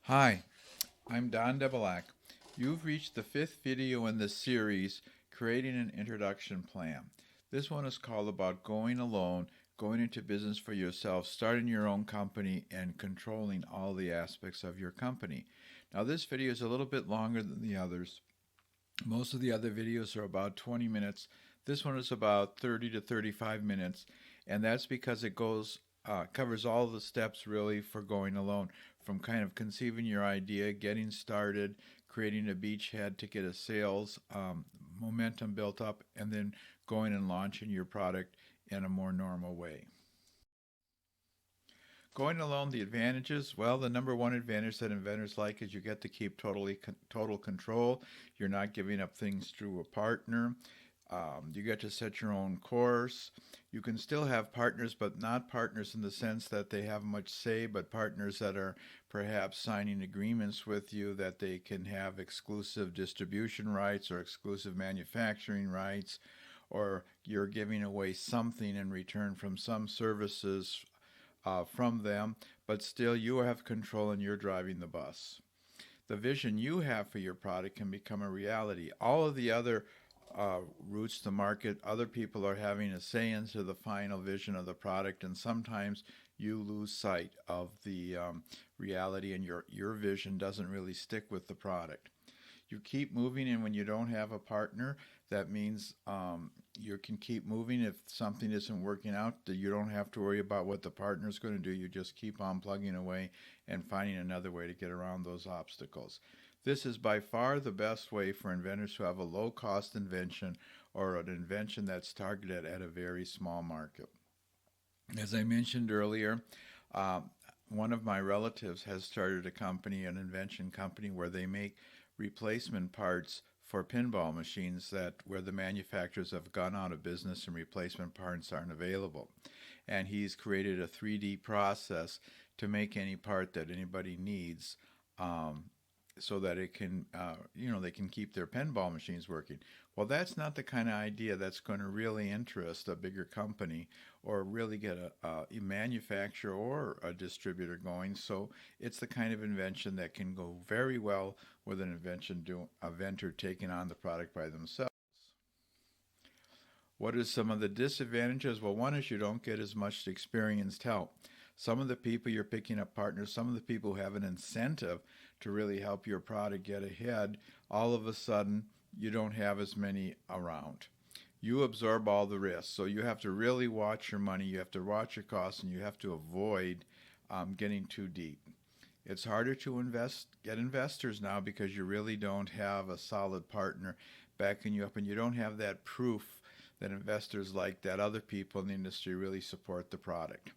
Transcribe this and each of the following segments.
Hi, I'm Don Devilak. You've reached the fifth video in this series, Creating an Introduction Plan. This one is called about going alone, going into business for yourself, starting your own company, and controlling all the aspects of your company. Now, this video is a little bit longer than the others. Most of the other videos are about 20 minutes. This one is about 30 to 35 minutes, and that's because it covers all the steps really for going alone, from kind of conceiving your idea, getting started, creating a beachhead to get a sales momentum built up, and then going and launching your product in a more normal way. Going alone, the advantages, well, the number one advantage that inventors like is you get to keep total control. You're not giving up things through a partner. You get to set your own course. You can still have partners, but not partners in the sense that they have much say, but partners that are perhaps signing agreements with you that they can have exclusive distribution rights or exclusive manufacturing rights, or you're giving away something in return from some services from them, but still you have control and you're driving the bus. The vision you have for your product can become a reality. All of the other routes to market, other people are having a say into the final vision of the product, and sometimes you lose sight of the reality, and your vision doesn't really stick with the product. You keep moving, and when you don't have a partner, that means you can keep moving. If something isn't working out, you don't have to worry about what the partner is going to do. You just keep on plugging away and finding another way to get around those obstacles. This is by far the best way for inventors who have a low cost invention or an invention that's targeted at a very small market. As I mentioned earlier, uh, one of my relatives has started a company, an invention company, where they make replacement parts for pinball machines that where the manufacturers have gone out of business and replacement parts aren't available. And he's created a 3D process to make any part that anybody needs, so that it can, they can keep their pinball machines working. Well, that's not the kind of idea that's going to really interest a bigger company or really get a manufacturer or a distributor going. So it's the kind of invention that can go very well with an inventor taking on the product by themselves. What are some of the disadvantages? Well, one is you don't get as much experienced help. Some of the people you're picking up partners, some of the people who have an incentive to really help your product get ahead, all of a sudden you don't have as many around. You absorb all the risks, so you have to really watch your money, you have to watch your costs, and you have to avoid getting too deep. It's harder to get investors now because you really don't have a solid partner backing you up, and you don't have that proof that investors like that other people in the industry really support the product.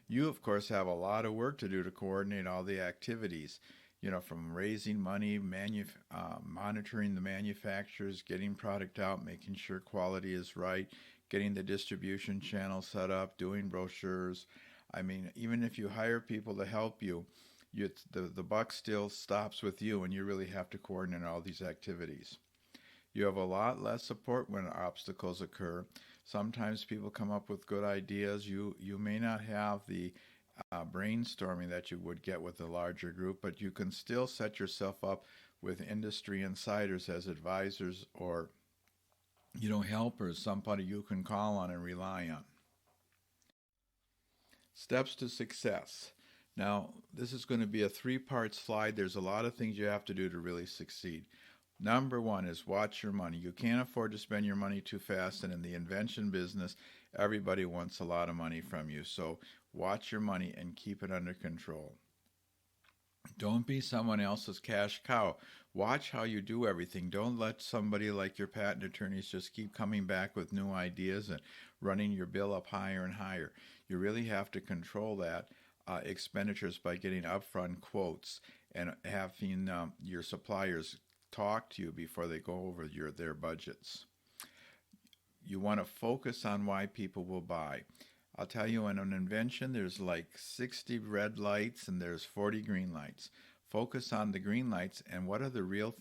You, of course, have a lot of work to do to coordinate all the activities, from raising money, monitoring the manufacturers, getting product out, making sure quality is right, getting the distribution channel set up, doing brochures. I mean, even if you hire people to help you, the buck still stops with you, and you really have to coordinate all these activities. You have a lot less support when obstacles occur. Sometimes people come up with good ideas. You may not have the brainstorming that you would get with a larger group, but you can still set yourself up with industry insiders as advisors or helpers, somebody you can call on and rely on. Steps to success. Now, this is going to be a three-part slide. There's a lot of things you have to do to really succeed. Number one is watch your money. You can't afford to spend your money too fast, and in the invention business, everybody wants a lot of money from you. So watch your money and keep it under control. Don't be someone else's cash cow. Watch how you do everything. Don't let somebody like your patent attorneys just keep coming back with new ideas and running your bill up higher and higher. You really have to control that expenditures by getting upfront quotes and having your suppliers talk to you before they go over their budgets. You want to focus on why people will buy. I'll tell you, in an invention, there's like 60 red lights and there's 40 green lights. Focus on the green lights and what are the real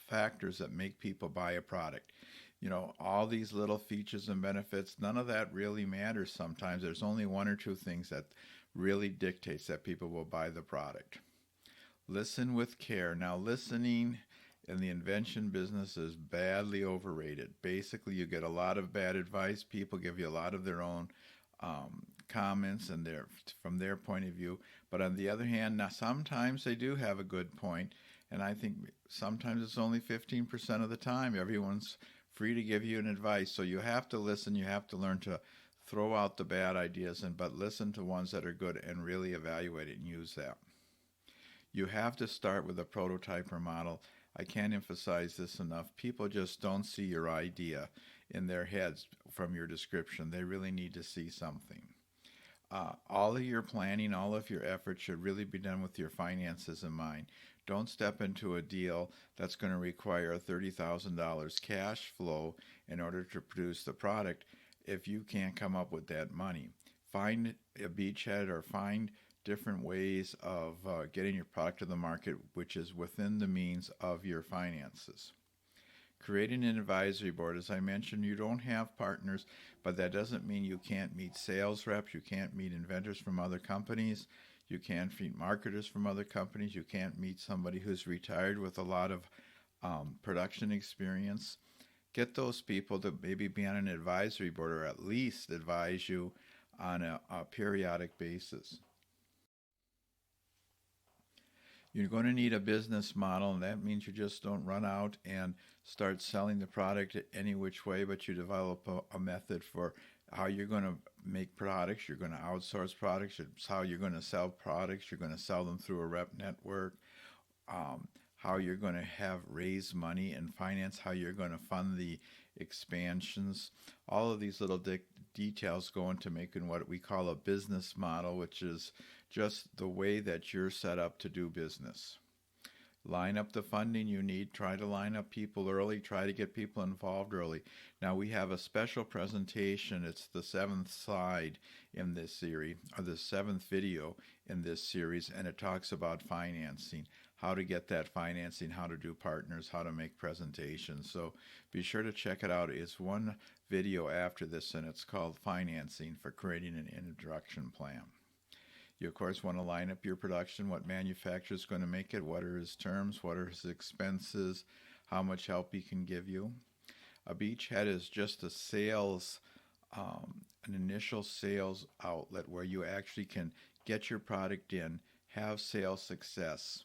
factors that make people buy a product. All these little features and benefits, none of that really matters sometimes. There's only one or two things that really dictates that people will buy the product. Listen with care. Now, listening in the invention business is badly overrated. Basically, you get a lot of bad advice. People give you a lot of their own comments and from their point of view. But on the other hand, now sometimes they do have a good point, and I think sometimes it's only 15% of the time. Everyone's free to give you an advice, so you have to listen. You have to learn to throw out the bad ideas but listen to ones that are good and really evaluate it and use that. You have to start with a prototype or model. I can't emphasize this enough. People just don't see your idea in their heads from your description. They really need to see something. All of your planning, all of your efforts should really be done with your finances in mind. Don't step into a deal that's going to require $30,000 cash flow in order to produce the product if you can't come up with that money. Find a beachhead or find different ways of getting your product to the market, which is within the means of your finances. Creating an advisory board, as I mentioned, you don't have partners, but that doesn't mean you can't meet sales reps, you can't meet inventors from other companies, you can't meet marketers from other companies, you can't meet somebody who's retired with a lot of production experience. Get those people to maybe be on an advisory board or at least advise you on a periodic basis. You're going to need a business model, and that means you just don't run out and start selling the product any which way, but you develop a method for how you're going to make products. You're going to outsource products. It's how you're going to sell products. You're going to sell them through a rep network. How you're going to have raise money and finance, how you're going to fund the expansions. All of these little details go into making what we call a business model, which is just the way that you're set up to do business. Line up the funding you need. Try to line up people early. Try to get people involved early. Now we have a special presentation. It's the 7th slide in this series, or the 7th video in this series, and it talks about financing, how to get that financing, how to do partners, how to make presentations. So be sure to check it out. It's one video after this, and it's called Financing for Creating an Introduction Plan. You, of course, want to line up your production, what manufacturer is going to make it, what are his terms, what are his expenses, how much help he can give you. A beachhead is just a sales, an initial sales outlet where you actually can get your product in, have sales success,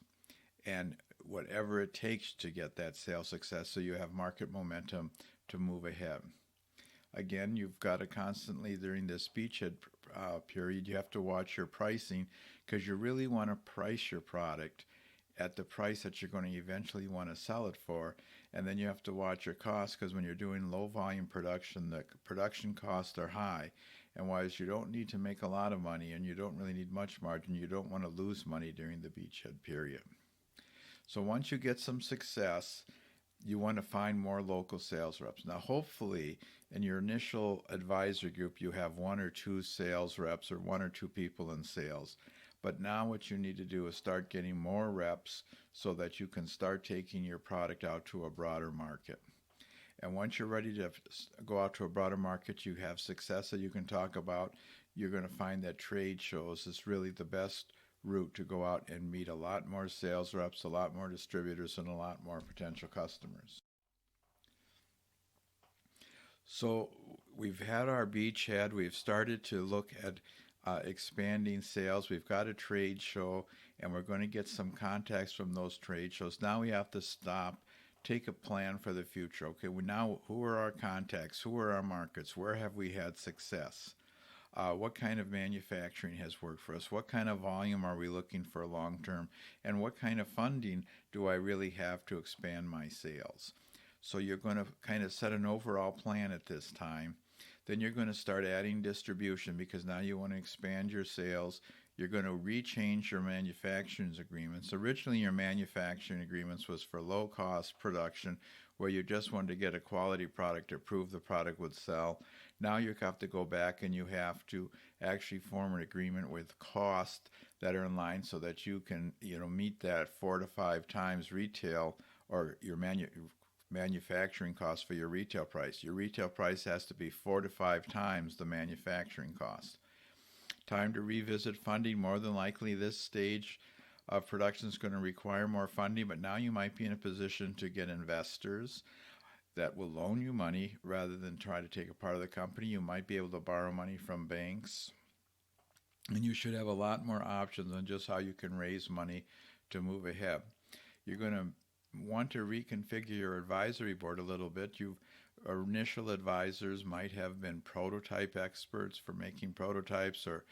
and whatever it takes to get that sales success so you have market momentum to move ahead. Again, you've got to constantly, during this beachhead period, you have to watch your pricing because you really want to price your product at the price that you're going to eventually want to sell it for. And then you have to watch your costs because when you're doing low volume production, the production costs are high. And whereas you don't need to make a lot of money and you don't really need much margin, you don't want to lose money during the beachhead period. So once you get some success, you want to find more local sales reps. Now, hopefully, in your initial advisory group, you have 1 or 2 sales reps or 1 or 2 people in sales. But now what you need to do is start getting more reps so that you can start taking your product out to a broader market. And once you're ready to go out to a broader market, you have success that you can talk about, you're going to find that trade shows is really the best route to go out and meet a lot more sales reps, a lot more distributors, and a lot more potential customers. So we've had our beachhead. We've started to look at expanding sales. We've got a trade show, and we're going to get some contacts from those trade shows. Now we have to stop, take a plan for the future. Okay, now who are our contacts? Who are our markets? Where have we had success? What kind of manufacturing has worked for us? What kind of volume are we looking for long term? And what kind of funding do I really have to expand my sales? So you're going to kind of set an overall plan at this time. Then you're going to start adding distribution because now you want to expand your sales. You're going to rechange your manufacturing agreements. Originally, your manufacturing agreements was for low-cost production where you just wanted to get a quality product to prove the product would sell. Now you have to go back and you have to actually form an agreement with costs that are in line so that you can meet that 4 to 5 times retail or your manufacturing cost for your retail price. Your retail price has to be 4 to 5 times the manufacturing cost. Time to revisit funding. More than likely this stage, production is going to require more funding, but now you might be in a position to get investors that will loan you money rather than try to take a part of the company. You might be able to borrow money from banks, and you should have a lot more options on just how you can raise money to move ahead. You're going to want to reconfigure your advisory board a little bit. Your initial advisors might have been prototype experts for making prototypes, or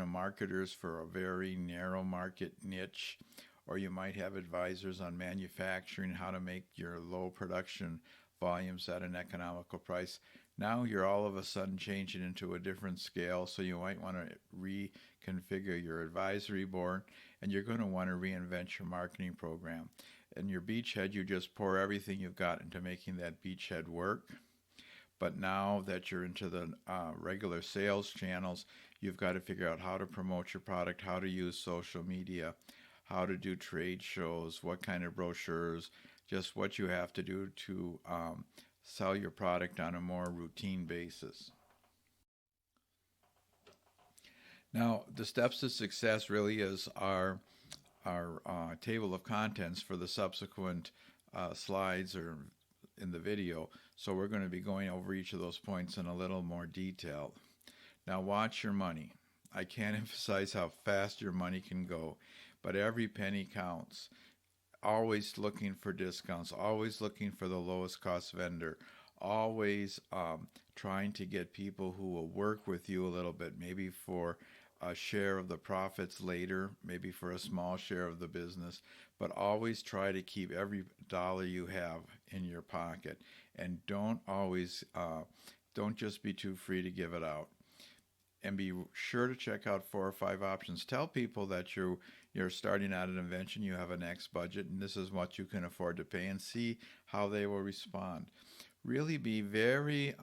marketers for a very narrow market niche, or you might have advisors on manufacturing, how to make your low production volumes at an economical price. Now you're all of a sudden changing into a different scale, so you might want to reconfigure your advisory board, and you're going to want to reinvent your marketing program. In your beachhead, you just pour everything you've got into making that beachhead work. But now that you're into the regular sales channels, you've got to figure out how to promote your product, how to use social media, how to do trade shows, what kind of brochures, just what you have to do to sell your product on a more routine basis. Now, the steps to success really is our table of contents for the subsequent slides or in the video. So we're going to be going over each of those points in a little more detail. Now watch your money. I can't emphasize how fast your money can go, but every penny counts. Always looking for discounts, always looking for the lowest cost vendor, always trying to get people who will work with you a little bit, maybe for a share of the profits later, maybe for a small share of the business, but always try to keep every dollar you have in your pocket, and don't just be too free to give it out. And be sure to check out 4 or 5 options. Tell people that you're starting out an invention, you have an X budget, and this is what you can afford to pay, and see how they will respond. Really be very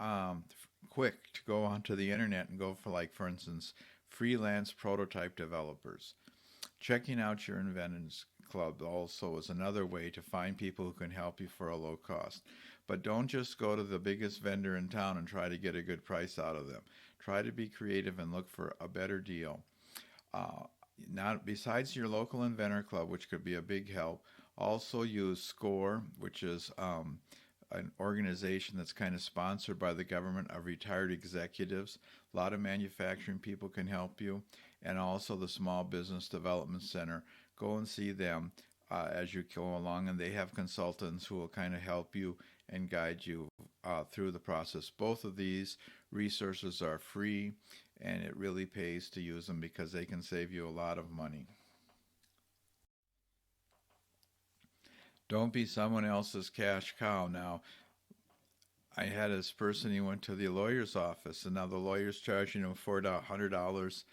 quick to go onto the internet and go for, like, for instance, freelance prototype developers. Checking out your inventors club also is another way to find people who can help you for a low cost. But don't just go to the biggest vendor in town and try to get a good price out of them. Try to be creative and look for a better deal. Now, besides your local inventor club, which could be a big help, also use SCORE, which is an organization that's kind of sponsored by the government of retired executives. A lot of manufacturing people can help you, and also the Small Business Development Center. Go and see them as you go along, and they have consultants who will kind of help you and guide you through the process. Both of these resources are free, and it really pays to use them because they can save you a lot of money. Don't be someone else's cash cow. Now, I had this person, he went to the lawyer's office, and now the lawyer's charging him $400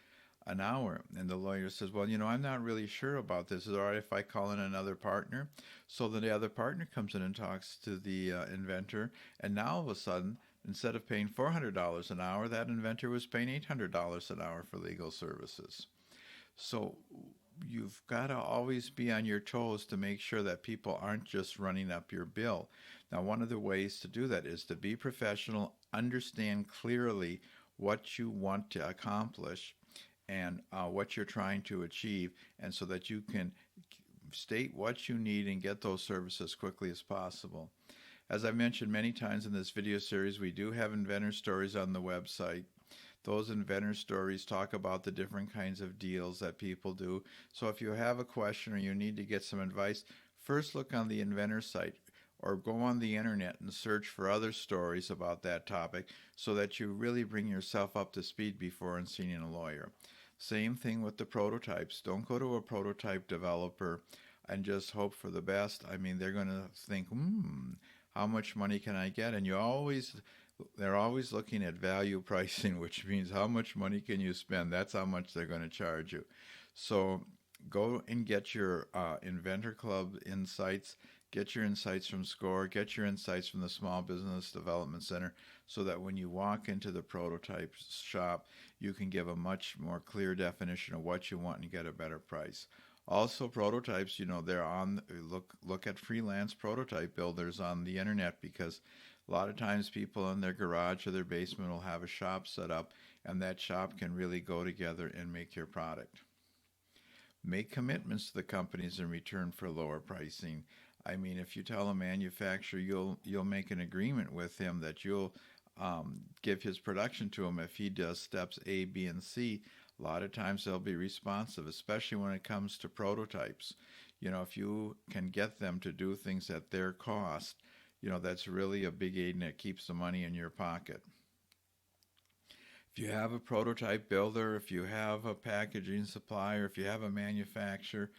an hour. And the lawyer says, well, I'm not really sure about this. Is it all right if I call in another partner? So then the other partner comes in and talks to the inventor, and now all of a sudden, instead of paying $400 an hour, that inventor was paying $800 an hour for legal services. So you've got to always be on your toes to make sure that people aren't just running up your bill. Now, one of the ways to do that is to be professional, understand clearly what you want to accomplish and what you're trying to achieve, and so that you can state what you need and get those services as quickly as possible. As I mentioned many times in this video series, we do have inventor stories on the website. Those inventor stories talk about the different kinds of deals that people do. So if you have a question or you need to get some advice, first look on the inventor site or go on the internet and search for other stories about that topic so that you really bring yourself up to speed before seeing a lawyer. Same thing with the prototypes. Don't go to a prototype developer and just hope for the best. I mean, they're going to think, how much money can I get? And they're always looking at value pricing, which means how much money can you spend? That's how much they're going to charge you. So go and get your Inventor Club insights. Get your insights from SCORE. Get your insights from the Small Business Development Center, so that when you walk into the prototype shop, you can give a much more clear definition of what you want and get a better price. Also, prototypes, they're on, look at freelance prototype builders on the internet, because a lot of times people in their garage or their basement will have a shop set up, and that shop can really go together and make your product. Make commitments to the companies in return for lower pricing. I mean, if you tell a manufacturer you'll make an agreement with him that you'll give his production to him if he does steps A, B, and C. A lot of times they'll be responsive, especially when it comes to prototypes. If you can get them to do things at their cost, that's really a big aid and it keeps the money in your pocket. If you have a prototype builder, if you have a packaging supplier, if you have a manufacturer,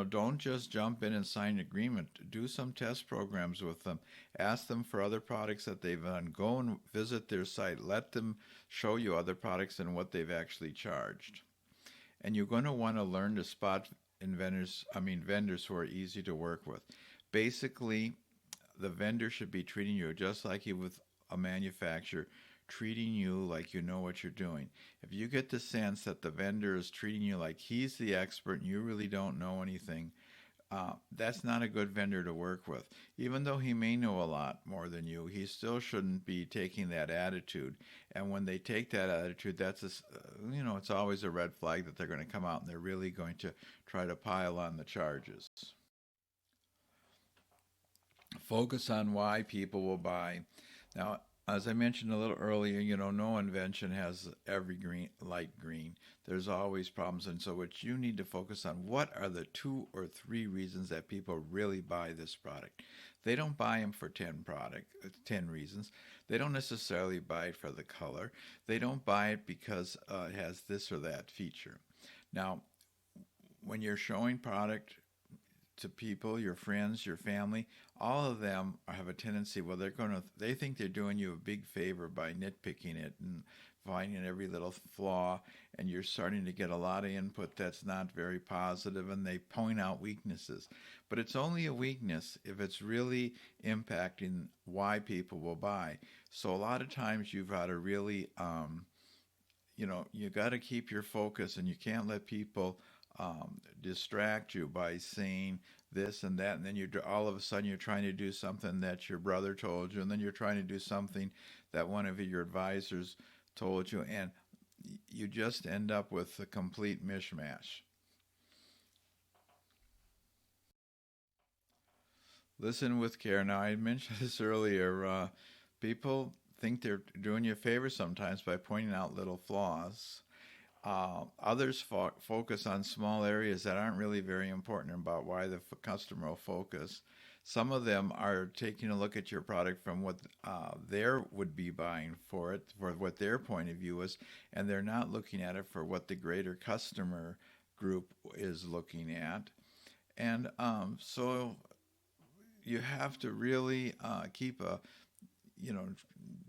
don't just jump in and sign an agreement. Do some test programs with them. Ask them for other products that they've done. Go and visit their site. Let them show you other products and what they've actually charged. And you're going to want to learn to spot vendors who are easy to work with. Basically, the vendor should be treating you just like you with a manufacturer, treating you like you know what you're doing. If you get the sense that the vendor is treating you like he's the expert and you really don't know anything, that's not a good vendor to work with. Even though he may know a lot more than you, he still shouldn't be taking that attitude. And when they take that attitude, it's always a red flag that they're going to come out and they're really going to try to pile on the charges. Focus on why people will buy. Now, as I mentioned a little earlier, no invention has every light green. There's always problems. And so what you need to focus on, what are the 2 or 3 reasons that people really buy this product? They don't buy them for 10 reasons. They don't necessarily buy it for the color. They don't buy it because it has this or that feature. Now, when you're showing product to people, your friends, your family, all of them have a tendency, well, they think they're doing you a big favor by nitpicking it and finding every little flaw, and you're starting to get a lot of input that's not very positive, and they point out weaknesses. But it's only a weakness if it's really impacting why people will buy. So a lot of times you've got to really, you got to keep your focus, and you can't let people distract you by saying this and that, and then all of a sudden you're trying to do something that your brother told you, and then you're trying to do something that one of your advisors told you, and you just end up with a complete mishmash. Listen with care. Now, I mentioned this earlier. People think they're doing you a favor sometimes by pointing out little flaws. Others focus on small areas that aren't really very important about why the customer will focus. Some of them are taking a look at your product from what they would be buying for it, for what their point of view is, and they're not looking at it for what the greater customer group is looking at. And so you have to really keep you know,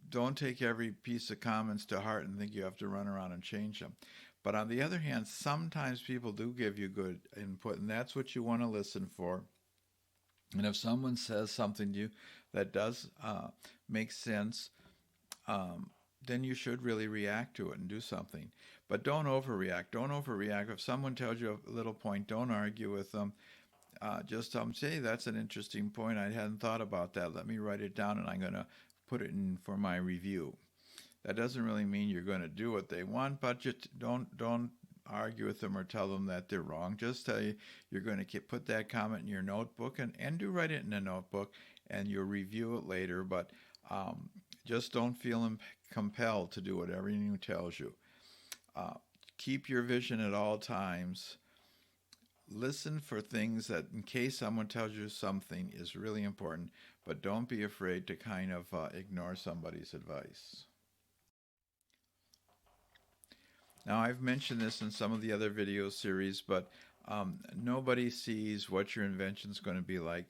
don't take every piece of comments to heart and think you have to run around and change them. But on the other hand, sometimes people do give you good input, and that's what you want to listen for. And if someone says something to you that does make sense, um, then you should really react to it and do something. But don't overreact. Don't overreact. If someone tells you a little point, don't argue with them. Just tell them, say, that's an interesting point. I hadn't thought about that. Let me write it down, and I'm going to put it in for my review. That doesn't really mean you're going to do what they want, but just don't argue with them or tell them that they're wrong. Just tell you you're going to put that comment in your notebook, and do write it in a notebook, and you'll review it later. But um, just don't feel compelled to do whatever anyone tells you. Uh, Keep your vision at all times. Listen for things that, in case someone tells you something is really important, but don't be afraid to kind of ignore somebody's advice. Now, I've mentioned this in some of the other video series, but nobody sees what your invention is going to be like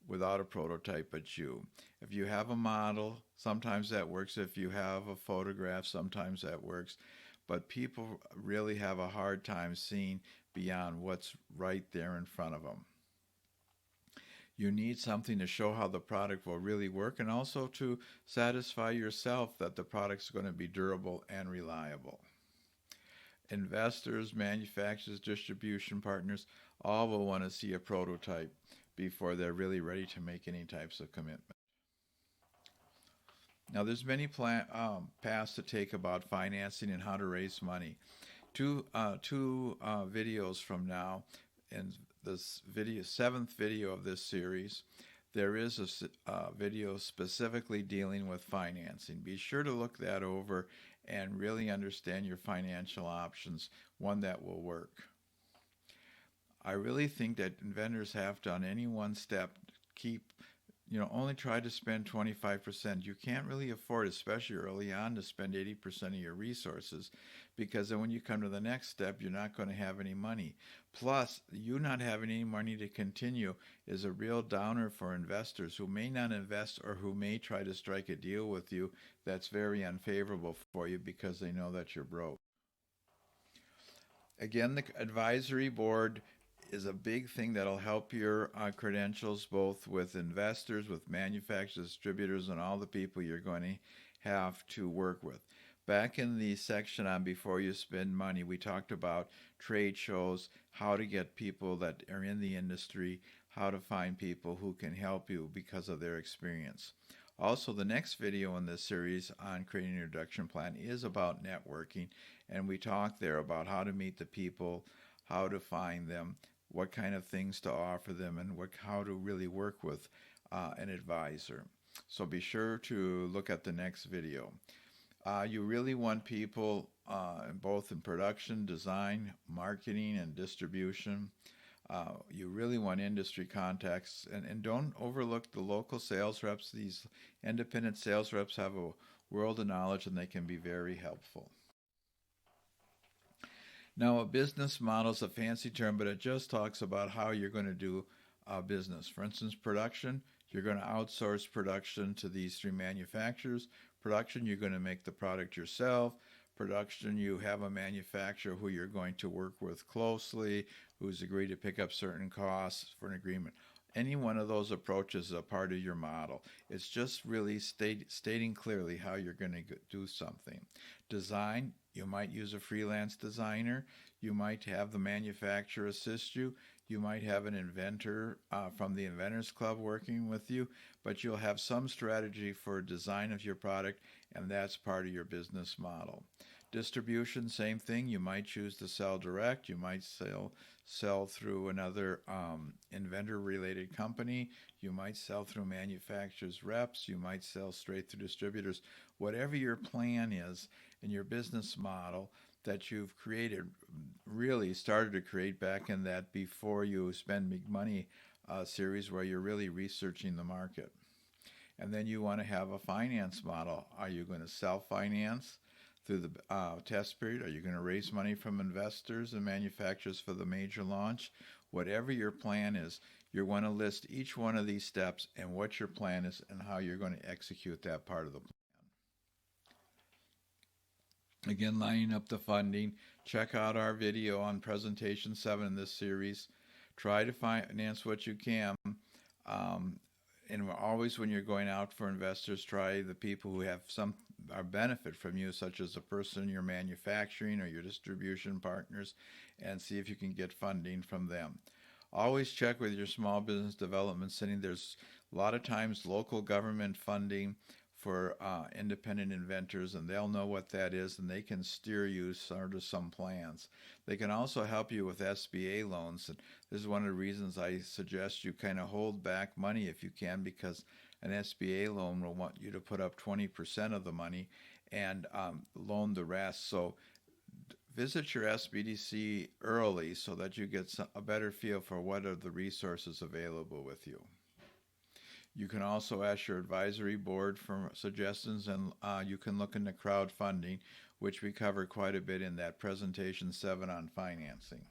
without a prototype but you. If you have a model, sometimes that works. If you have a photograph, sometimes that works. But people really have a hard time seeing beyond what's right there in front of them. You need something to show how the product will really work, and also to satisfy yourself that the product's going to be durable and reliable. Investors, manufacturers, distribution partners, all will want to see a prototype before they're really ready to make any types of commitment. Now, there's many paths to take about financing and how to raise money. two videos from now, in this video, seventh video of this series, there is a video specifically dealing with financing. Be sure to look that over and really understand your financial options, one that will work. I really think that inventors have to, on any one step, keep, only try to spend 25%. You can't really afford, especially early on, to spend 80% of your resources, because then when you come to the next step, you're not going to have any money. Plus, you not having any money to continue is a real downer for investors who may not invest or who may try to strike a deal with you that's very unfavorable for you because they know that you're broke. Again, the advisory board is a big thing that'll help your credentials both with investors, with manufacturers, distributors, and all the people you're going to have to work with. Back in the section on Before You Spend Money, we talked about trade shows, how to get people that are in the industry, how to find people who can help you because of their experience. Also, the next video in this series on creating an introduction plan is about networking, and we talk there about how to meet the people, how to find them, what kind of things to offer them, and how to really work with an advisor. So be sure to look at the next video. You really want people both in production, design, marketing, and distribution. You really want industry contacts, and don't overlook the local sales reps. These independent sales reps have a world of knowledge, and they can be very helpful. Now, a business model is a fancy term, but it just talks about how you're going to do business. For instance, production, you're going to outsource production to these three manufacturers. Production, you're going to make the product yourself. Production, you have a manufacturer who you're going to work with closely, who's agreed to pick up certain costs for an agreement. Any one of those approaches is a part of your model. It's just really stating clearly how you're going to do something. Design, you might use a freelance designer. You might have the manufacturer assist you. You might have an inventor from the Inventors Club working with you, but you'll have some strategy for design of your product, and that's part of your business model. Distribution, same thing. You might choose to sell direct. You might sell through another inventor-related company. You might sell through manufacturers' reps. You might sell straight through distributors. Whatever your plan is in your business model that you've created, really started to create back in that Before You Spend Big Money series where you're really researching the market. And then you want to have a finance model. Are you going to self-finance through the test period? Are you going to raise money from investors and manufacturers for the major launch? Whatever your plan is, you're going to list each one of these steps and what your plan is and how you're going to execute that part of the plan. Again, lining up the funding. Check out our video on presentation 7 in this series. Try to finance what you can. And always when you're going out for investors, try the people who have some benefit from you, such as the person you're manufacturing or your distribution partners, and see if you can get funding from them. Always check with your small business development center. There's a lot of times local government funding for independent inventors, and they'll know what that is, and they can steer you sort of some plans. They can also help you with SBA loans, and this is one of the reasons I suggest you kind of hold back money if you can, because an SBA loan will want you to put up 20% of the money and loan the rest. So visit your SBDC early so that you get a better feel for what are the resources available with you. You can also ask your advisory board for suggestions, and you can look into crowdfunding, which we cover quite a bit in that presentation 7 on financing.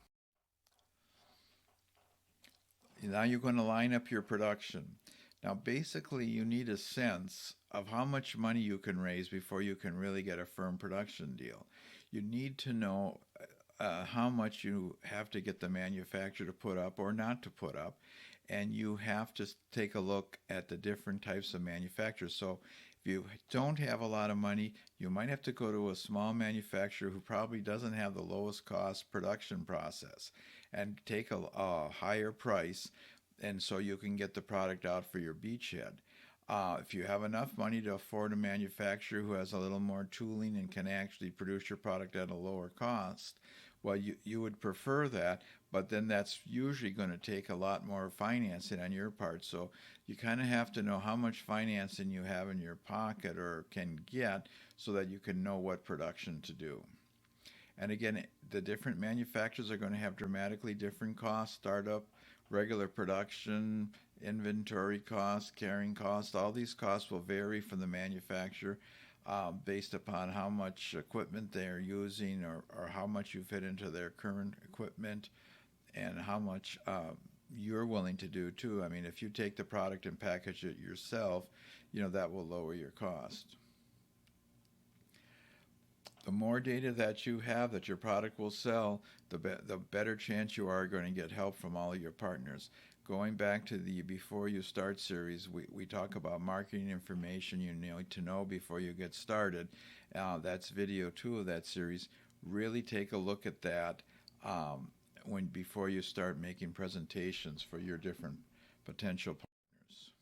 Now you're going to line up your production. Now basically you need a sense of how much money you can raise before you can really get a firm production deal. You need to know how much you have to get the manufacturer to put up or not to put up, and you have to take a look at the different types of manufacturers. So if you don't have a lot of money, you might have to go to a small manufacturer who probably doesn't have the lowest cost production process and take a higher price, and so you can get the product out for your beachhead. If you have enough money to afford a manufacturer who has a little more tooling and can actually produce your product at a lower cost, well, you would prefer that, but then that's usually going to take a lot more financing on your part. So you kind of have to know how much financing you have in your pocket or can get so that you can know what production to do. And again, the different manufacturers are going to have dramatically different costs: startup, regular production, inventory costs, carrying costs. All these costs will vary from the manufacturer based upon how much equipment they are using, or how much you fit into their current equipment, and how much you're willing to do too. I mean, if you take the product and package it yourself, that will lower your cost. The more data that you have that your product will sell, the better chance you are going to get help from all of your partners. Going back to the Before You Start series, we talk about marketing information you need to know before you get started. That's video 2 of that series. Really take a look at that before you start making presentations for your different potential partners.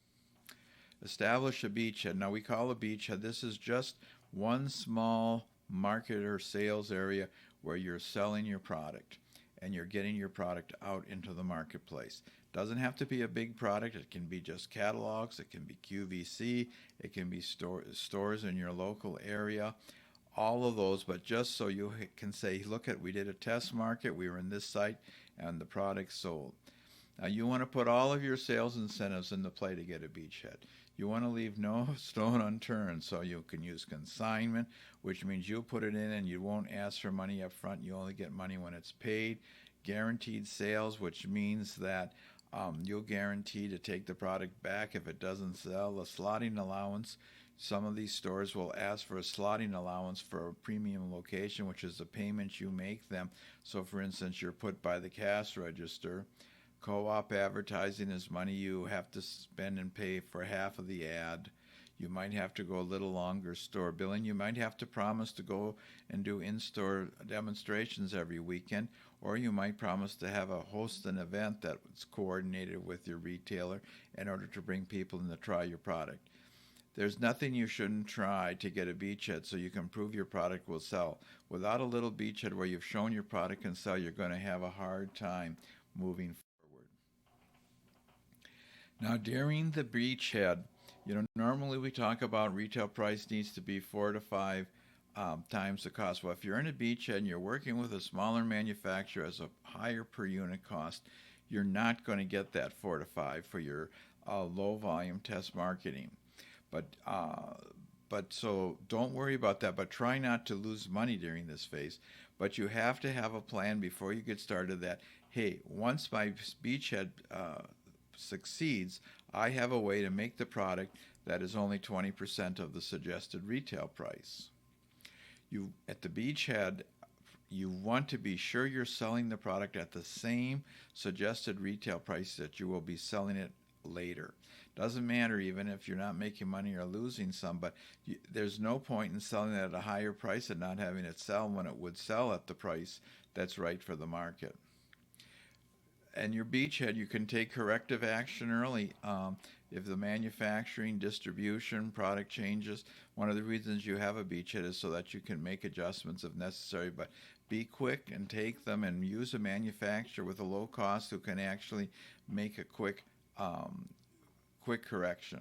Establish a beachhead. Now, we call a beachhead, this is just one small market or sales area where you're selling your product and you're getting your product out into the marketplace. Doesn't have to be a big product. It can be just catalogs. It can be QVC. It can be stores in your local area. All of those, but just so you can say, look, we did a test market. We were in this site and the product sold. Now, you want to put all of your sales incentives into play to get a beachhead. You want to leave no stone unturned, so you can use consignment, which means you'll put it in and you won't ask for money up front. You only get money when it's paid. Guaranteed sales, which means that you'll guarantee to take the product back if it doesn't sell. A slotting allowance. Some of these stores will ask for a slotting allowance for a premium location, which is the payment you make them. So, for instance, you're put by the cash register. Co-op advertising is money you have to spend and pay for half of the ad. You might have to go a little longer. Store billing, you might have to promise to go and do in-store demonstrations every weekend, or you might promise to host an event that's coordinated with your retailer in order to bring people in to try your product. There's nothing you shouldn't try to get a beachhead so you can prove your product will sell. Without a little beachhead where you've shown your product can sell, you're going to have a hard time moving forward. Now, during the beachhead, normally we talk about retail price needs to be 4 to 5 times the cost. Well, if you're in a beachhead and you're working with a smaller manufacturer as a higher per unit cost, you're not going to get that 4 to 5 for your low volume test marketing. But so don't worry about that. But try not to lose money during this phase. But you have to have a plan before you get started. That hey, once my beachhead succeeds, I have a way to make the product that is only 20% of the suggested retail price. You at the beachhead, you want to be sure you're selling the product at the same suggested retail price that you will be selling it later. Doesn't matter even if you're not making money or losing some, but there's no point in selling it at a higher price and not having it sell when it would sell at the price that's right for the market. And your beachhead, you can take corrective action early. If the manufacturing, distribution, product changes, one of the reasons you have a beachhead is so that you can make adjustments if necessary. But be quick and take them and use a manufacturer with a low cost who can actually make a quick correction.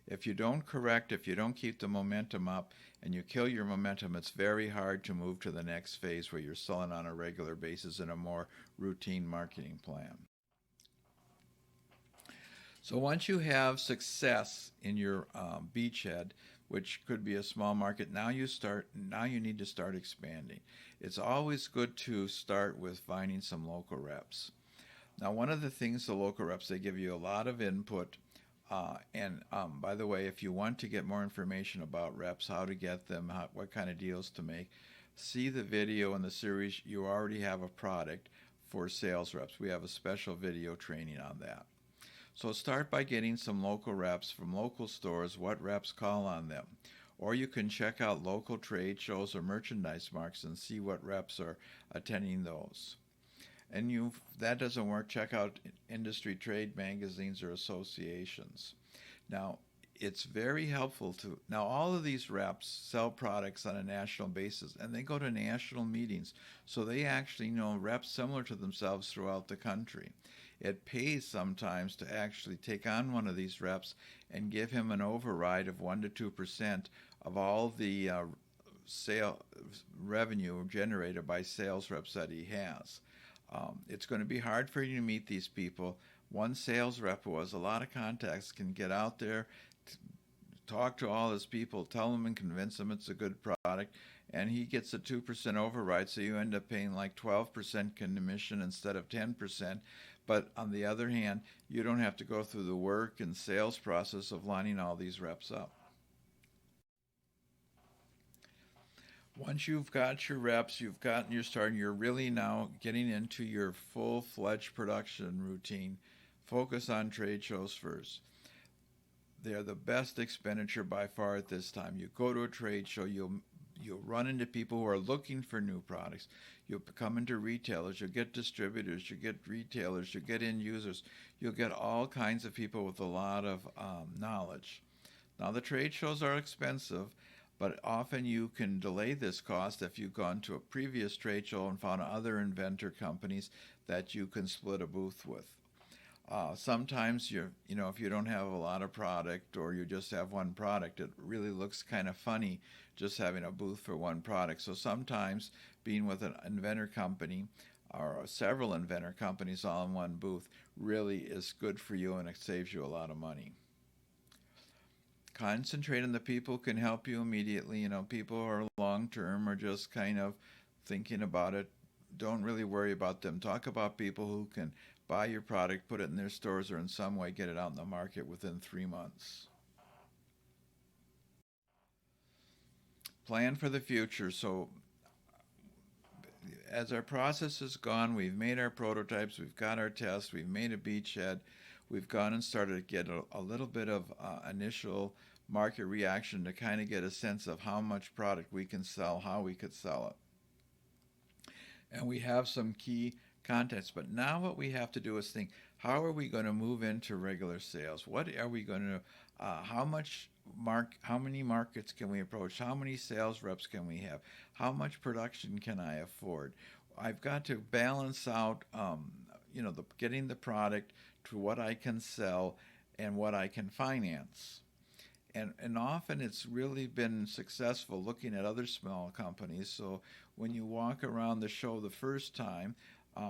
If you don't correct, if you don't keep the momentum up and you kill your momentum, it's very hard to move to the next phase where you're selling on a regular basis in a more routine marketing plan. So once you have success in your beachhead, which could be a small market, now you need to start expanding. It's always good to start with finding some local reps. Now, one of the things the local reps, they give you a lot of input. And by the way, if you want to get more information about reps, how to get them, what kind of deals to make, see the video in the series. You already have a product for sales reps. We have a special video training on that. So start by getting some local reps from local stores, what reps call on them. Or you can check out local trade shows or merchandise markets and see what reps are attending those. And if that doesn't work, check out industry trade magazines or associations. Now, it's very helpful to now all of these reps sell products on a national basis and they go to national meetings. So they actually know reps similar to themselves throughout the country. It pays sometimes to actually take on one of these reps and give him an override of 1 to 2% of all the sale revenue generated by sales reps that he has. It's going to be hard for you to meet these people. One sales rep who has a lot of contacts can get out there, talk to all his people, tell them and convince them it's a good product, and he gets a 2% override, so you end up paying like 12% commission instead of 10%. But on the other hand, you don't have to go through the work and sales process of lining all these reps up. Once you've got your reps, you've gotten your start, you're really now getting into your full fledged production routine. Focus on trade shows first. They're the best expenditure by far at this time. You go to a trade show, you'll run into people who are looking for new products. You'll come into retailers, you'll get distributors, you'll get retailers, you'll get end users, you'll get all kinds of people with a lot of knowledge. Now, the trade shows are expensive, but often you can delay this cost if you've gone to a previous trade show and found other inventor companies that you can split a booth with. Sometimes if you don't have a lot of product or you just have one product, it really looks kind of funny just having a booth for one product. So sometimes being with an inventor company or several inventor companies all in one booth really is good for you and it saves you a lot of money. Concentrate on the people who can help you immediately. People who are long term or just kind of thinking about it. Don't really worry about them. Talk about people who can buy your product, put it in their stores, or in some way get it out in the market within 3 months. Plan for the future. So, as our process has gone, we've made our prototypes, we've got our tests, we've made a beachhead, we've gone and started to get a little bit of initial market reaction to kind of get a sense of how much product we can sell, how we could sell it. And we have some key contents. But now what we have to do is think, how are we going to move into regular sales? What are we going to, how many markets can we approach? How many sales reps can we have? How much production can I afford? I've got to balance out, getting the product to what I can sell and what I can finance. And often it's really been successful looking at other small companies. So when you walk around the show the first time,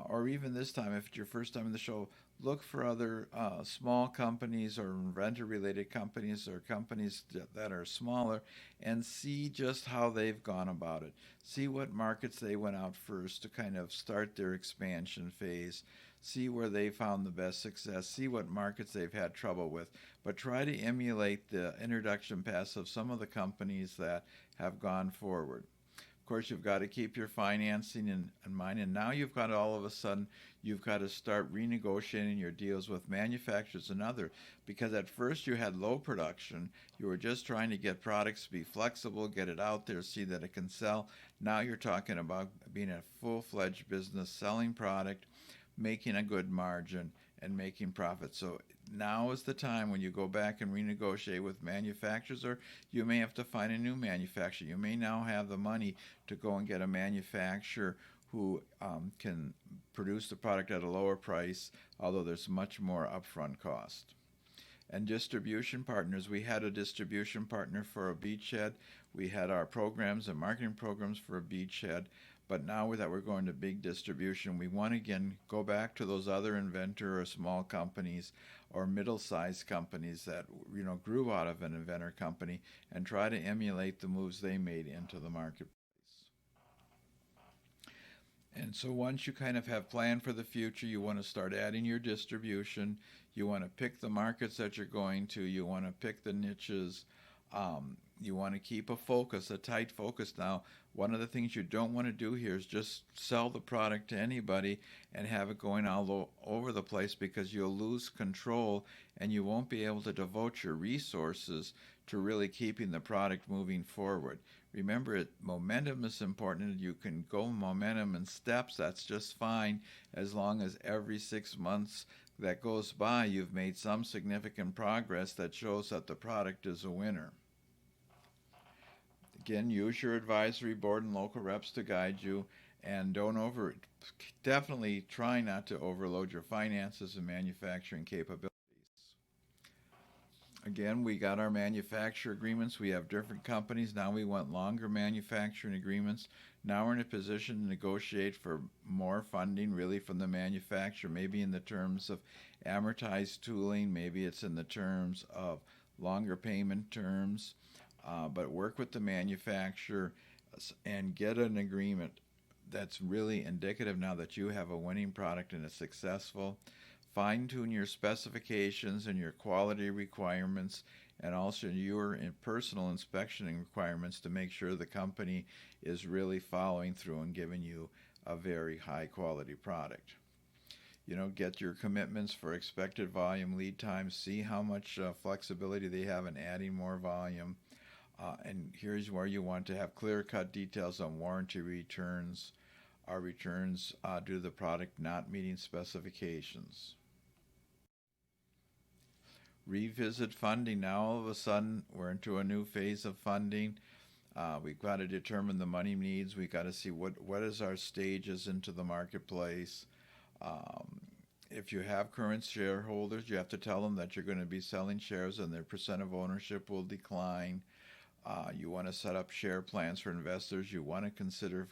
or even this time, if it's your first time in the show, look for other small companies or inventor-related companies or companies that are smaller and see just how they've gone about it. See what markets they went out first to kind of start their expansion phase. See where they found the best success. See what markets they've had trouble with. But try to emulate the introduction paths of some of the companies that have gone forward. Of course, you've got to keep your financing in mind. And now you've got all of a sudden, you've got to start renegotiating your deals with manufacturers and other. Because at first you had low production. You were just trying to get products to be flexible, get it out there, see that it can sell. Now you're talking about being a full-fledged business, selling product, making a good margin, and making profits. So now is the time when you go back and renegotiate with manufacturers, or you may have to find a new manufacturer. You may now have the money to go and get a manufacturer who can produce the product at a lower price, although there's much more upfront cost. And distribution partners. We had a distribution partner for a beachhead. We had our programs and marketing programs for a beachhead. But now that we're going to big distribution, we want to again go back to those other inventor or small companies or middle-sized companies that grew out of an inventor company and try to emulate the moves they made into the marketplace. And so once you kind of have planned for the future, you want to start adding your distribution. You want to pick the markets that you're going to. You want to pick the niches. You want to keep a focus, a tight focus. Now, one of the things you don't want to do here is just sell the product to anybody and have it going all over the place, because you'll lose control and you won't be able to devote your resources to really keeping the product moving forward. Remember, momentum is important. You can go momentum in steps. That's just fine, as long as every 6 months that goes by, you've made some significant progress that shows that the product is a winner. Again, use your advisory board and local reps to guide you, and definitely try not to overload your finances and manufacturing capabilities. Again, we got our manufacturer agreements. We have different companies. Now we want longer manufacturing agreements. Now we're in a position to negotiate for more funding, really, from the manufacturer, maybe in the terms of amortized tooling, maybe it's in the terms of longer payment terms, but work with the manufacturer and get an agreement that's really indicative now that you have a winning product and it's successful. Fine tune your specifications and your quality requirements, and also your personal inspection requirements to make sure the company is really following through and giving you a very high quality product. Get your commitments for expected volume, lead times, see how much flexibility they have in adding more volume. And here's where you want to have clear-cut details on warranty returns, returns due to the product not meeting specifications. Revisit funding. Now all of a sudden we're into a new phase of funding. We've got to determine the money needs. We've got to see what is our stages into the marketplace. If you have current shareholders, you have to tell them that you're going to be selling shares and their percent of ownership will decline. You want to set up share plans for investors. You want to consider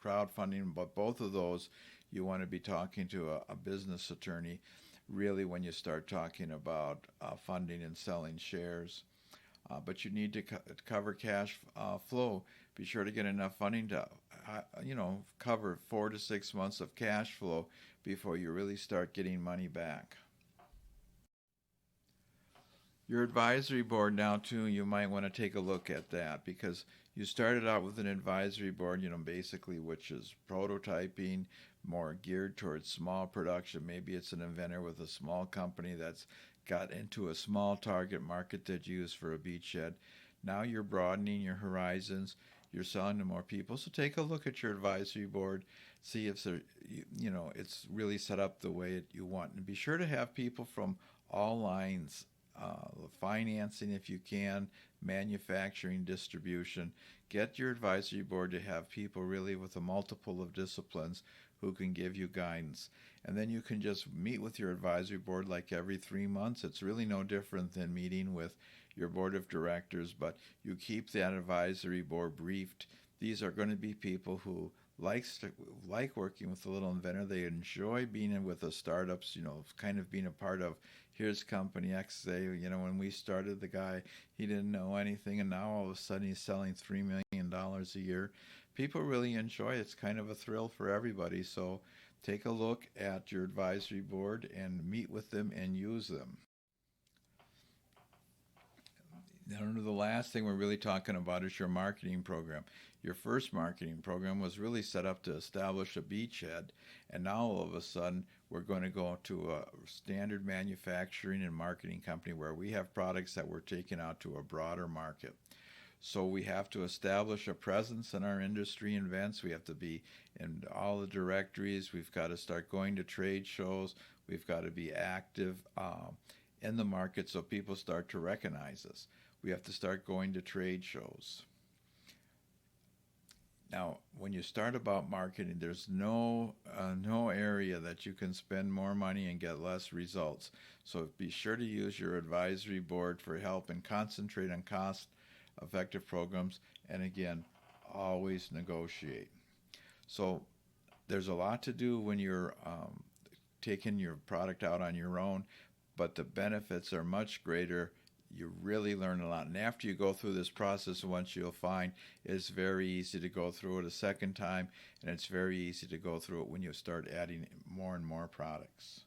crowdfunding, but both of those you want to be talking to a business attorney really when you start talking about funding and selling shares. But you need to cover cash flow. Be sure to get enough funding to cover 4 to 6 months of cash flow before you really start getting money back. Your advisory board now too, you might want to take a look at that, because you started out with an advisory board, basically, which is prototyping, more geared towards small production. Maybe it's an inventor with a small company that's got into a small target market that you use for a beachhead. Now you're broadening your horizons. You're selling to more people. So take a look at your advisory board, see if it's really set up the way you want, and be sure to have people from all lines. Financing, if you can, manufacturing, distribution. Get your advisory board to have people really with a multiple of disciplines who can give you guidance. And then you can just meet with your advisory board like every 3 months. It's really no different than meeting with your board of directors, but you keep that advisory board briefed. These are going to be people who like working with the little inventor. They enjoy being in with the startups, kind of being a part of, here's company X. When we started, the guy, he didn't know anything, and now all of a sudden he's selling $3 million a year. People really enjoy it. It's kind of a thrill for everybody. So take a look at your advisory board and meet with them and use them. The last thing we're really talking about is your marketing program. Your first marketing program was really set up to establish a beachhead, and now all of a sudden we're going to go to a standard manufacturing and marketing company where we have products that we're taking out to a broader market. So we have to establish a presence in our industry events. We have to be in all the directories. We've got to start going to trade shows. We've got to be active in the market so people start to recognize us. We have to start going to trade shows. Now, when you start about marketing, there's no area that you can spend more money and get less results. So be sure to use your advisory board for help and concentrate on cost-effective programs. And again, always negotiate. So there's a lot to do when you're taking your product out on your own, but the benefits are much greater. You really learn a lot. And after you go through this process, once you'll find it's very easy to go through it a second time, and it's very easy to go through it when you start adding more and more products.